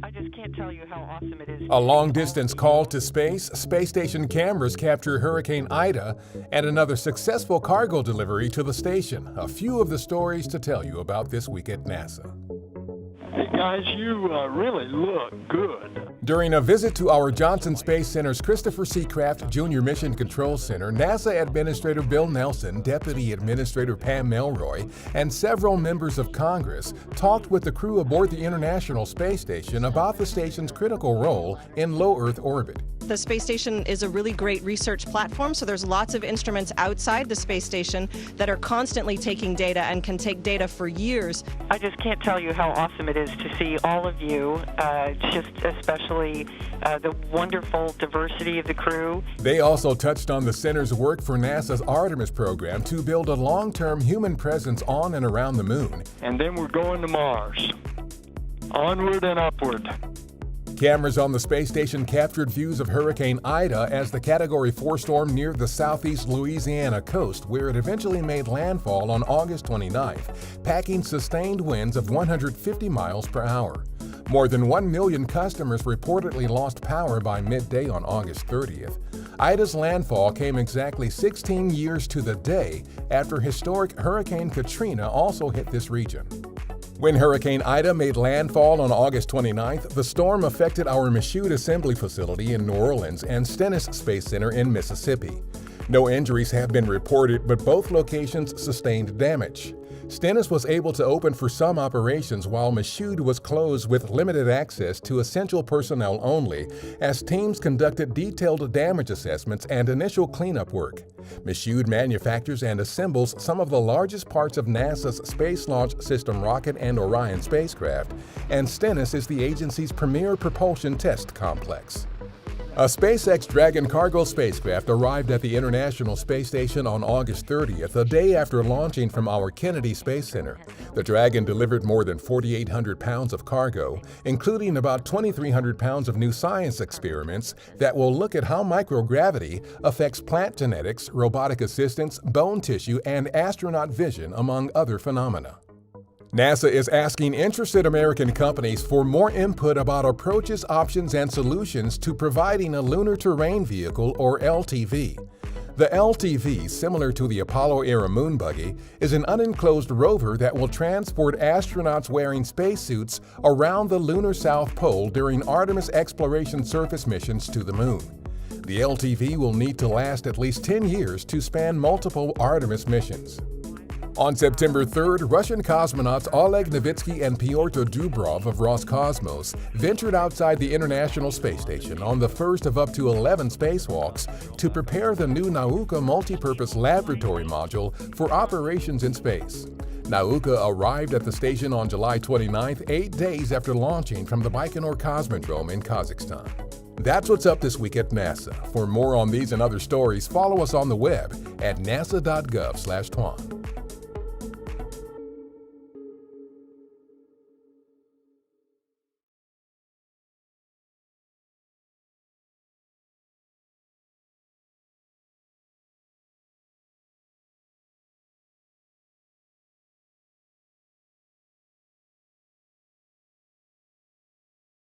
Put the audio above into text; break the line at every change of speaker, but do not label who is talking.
I just can't tell you how awesome it is.
A long-distance call to space, space station cameras capture Hurricane Ida, and another successful cargo delivery to the station. A few of the stories to tell you about this week at NASA.
Hey guys, you really look good.
During a visit to our Johnson Space Center's Christopher C. Kraft Jr. Mission Control Center, NASA Administrator Bill Nelson, Deputy Administrator Pam Melroy, and several members of Congress talked with the crew aboard the International Space Station about the station's critical role in low Earth orbit.
The space station is a really great research platform, so there's lots of instruments outside the space station that are constantly taking data and can take data for years.
I just can't tell you how awesome it is to see all of you, just especially the wonderful diversity of the crew.
They also touched on the center's work for NASA's Artemis program to build a long-term human presence on and around the moon.
And then we're going to Mars. Onward and upward.
Cameras on the space station captured views of Hurricane Ida as the Category 4 storm neared the southeast Louisiana coast, where it eventually made landfall on August 29th, packing sustained winds of 150 miles per hour. More than 1 million customers reportedly lost power by midday on August 30th. Ida's landfall came exactly 16 years to the day after historic Hurricane Katrina also hit this region. When Hurricane Ida made landfall on August 29th, the storm affected our Michoud Assembly Facility in New Orleans and Stennis Space Center in Mississippi. No injuries have been reported, but both locations sustained damage. Stennis was able to open for some operations while Michoud was closed with limited access to essential personnel only, as teams conducted detailed damage assessments and initial cleanup work. Michoud manufactures and assembles some of the largest parts of NASA's Space Launch System rocket and Orion spacecraft, and Stennis is the agency's premier propulsion test complex. A SpaceX Dragon cargo spacecraft arrived at the International Space Station on August 30th, a day after launching from our Kennedy Space Center. The Dragon delivered more than 4,800 pounds of cargo, including about 2,300 pounds of new science experiments that will look at how microgravity affects plant genetics, robotic assistance, bone tissue, and astronaut vision, among other phenomena. NASA is asking interested American companies for more input about approaches, options, and solutions to providing a Lunar Terrain Vehicle, or LTV. The LTV, similar to the Apollo-era moon buggy, is an unenclosed rover that will transport astronauts wearing spacesuits around the lunar South Pole during Artemis exploration surface missions to the moon. The LTV will need to last at least 10 years to span multiple Artemis missions. On September 3rd, Russian cosmonauts Oleg Novitsky and Pyotr Dubrov of Roscosmos ventured outside the International Space Station on the first of up to 11 spacewalks to prepare the new Nauka multipurpose laboratory module for operations in space. Nauka arrived at the station on July 29th, 8 days after launching from the Baikonur Cosmodrome in Kazakhstan. That's what's up this week at NASA. For more on these and other stories, follow us on the web at nasa.gov/twan.